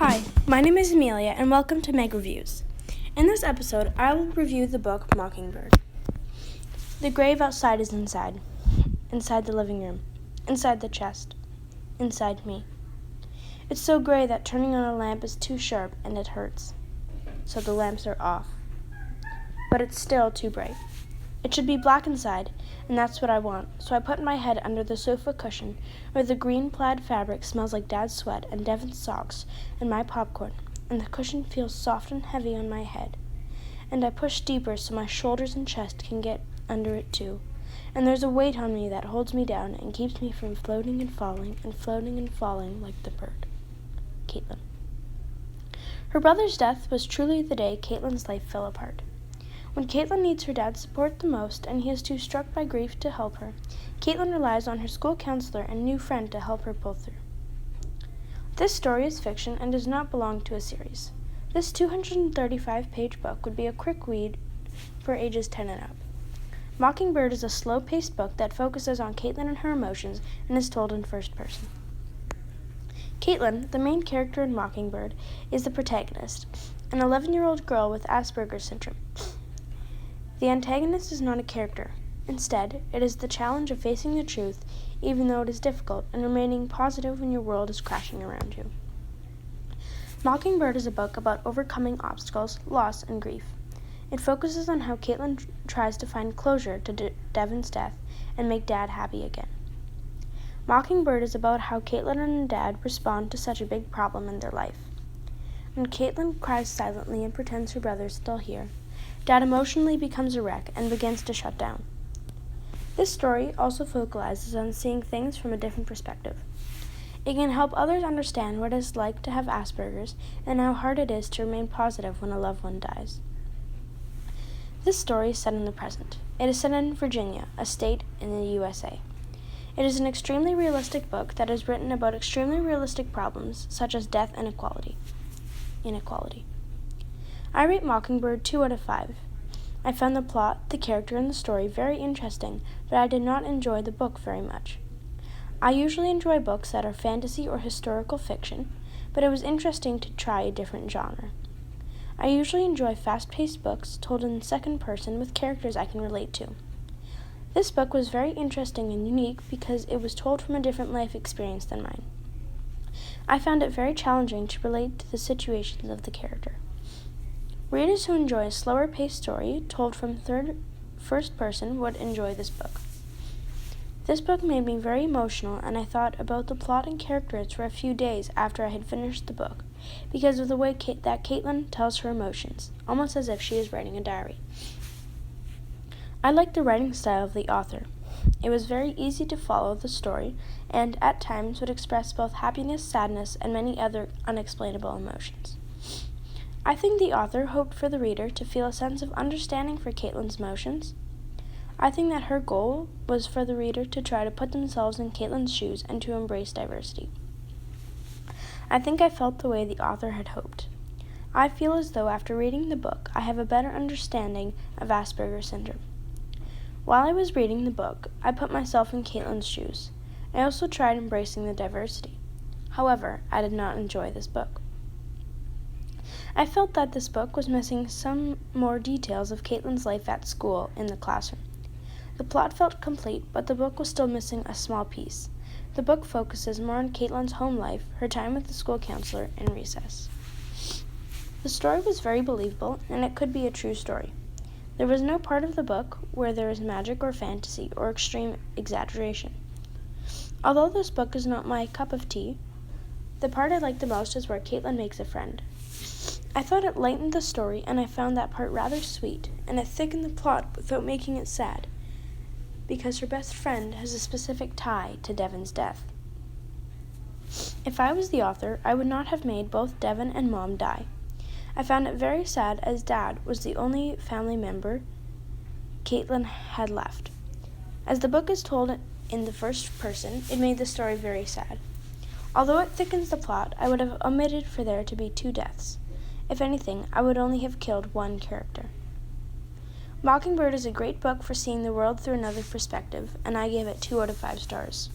Hi, my name is Amelia, and welcome to Meg Reviews. In this episode, I will review the book Mockingbird. The grave outside is inside the living room, inside the chest, inside me. It's so gray that turning on a lamp is too sharp and it hurts, so the lamps are off. But it's still too bright. It should be black inside, and that's what I want, so I put my head under the sofa cushion where the green plaid fabric smells like Dad's sweat and Devin's socks and my popcorn, and the cushion feels soft and heavy on my head. And I push deeper so my shoulders and chest can get under it too. And there's a weight on me that holds me down and keeps me from floating and falling like the bird. Caitlin. Her brother's death was truly the day Caitlin's life fell apart. When Caitlin needs her dad's support the most and he is too struck by grief to help her, Caitlin relies on her school counselor and new friend to help her pull through. This story is fiction and does not belong to a series. This 235-page book would be a quick read for ages 10 and up. Mockingbird is a slow-paced book that focuses on Caitlin and her emotions and is told in first person. Caitlin, the main character in Mockingbird, is the protagonist, an 11-year-old girl with Asperger's syndrome. The antagonist is not a character. Instead, it is the challenge of facing the truth, even though it is difficult, and remaining positive when your world is crashing around you. Mockingbird is a book about overcoming obstacles, loss, and grief. It focuses on how Caitlin tries to find closure to Devin's death and make Dad happy again. Mockingbird is about how Caitlin and Dad respond to such a big problem in their life. When Caitlin cries silently and pretends her brother is still here, Dad emotionally becomes a wreck and begins to shut down. This story also focalizes on seeing things from a different perspective. It can help others understand what it is like to have Asperger's and how hard it is to remain positive when a loved one dies. This story is set in the present. It is set in Virginia, a state in the USA. It is an extremely realistic book that is written about extremely realistic problems such as death and inequality. I rate Mockingbird 2 out of 5. I found the plot, the character, and the story very interesting, but I did not enjoy the book very much. I usually enjoy books that are fantasy or historical fiction, but it was interesting to try a different genre. I usually enjoy fast-paced books told in second person with characters I can relate to. This book was very interesting and unique because it was told from a different life experience than mine. I found it very challenging to relate to the situations of the character. Readers who enjoy a slower-paced story told from first person would enjoy this book. This book made me very emotional, and I thought about the plot and characters for a few days after I had finished the book, because of the way that Caitlin tells her emotions, almost as if she is writing a diary. I liked the writing style of the author. It was very easy to follow the story, and at times would express both happiness, sadness, and many other unexplainable emotions. I think the author hoped for the reader to feel a sense of understanding for Caitlin's emotions. I think that her goal was for the reader to try to put themselves in Caitlin's shoes and to embrace diversity. I think I felt the way the author had hoped. I feel as though after reading the book, I have a better understanding of Asperger's syndrome. While I was reading the book, I put myself in Caitlin's shoes. I also tried embracing the diversity. However, I did not enjoy this book. I felt that this book was missing some more details of Caitlin's life at school in the classroom. The plot felt complete, but the book was still missing a small piece. The book focuses more on Caitlin's home life, her time with the school counselor, and recess. The story was very believable, and it could be a true story. There was no part of the book where there is magic or fantasy or extreme exaggeration. Although this book is not my cup of tea, the part I liked the most is where Caitlin makes a friend. I thought it lightened the story, and I found that part rather sweet, and it thickened the plot without making it sad, because her best friend has a specific tie to Devin's death. If I was the author, I would not have made both Devin and Mom die. I found it very sad as Dad was the only family member Caitlin had left. As the book is told in the first person, it made the story very sad. Although it thickens the plot, I would have omitted for there to be 2 deaths. If anything, I would only have killed 1 character. Mockingbird is a great book for seeing the world through another perspective, and I gave it 2 out of 5 stars.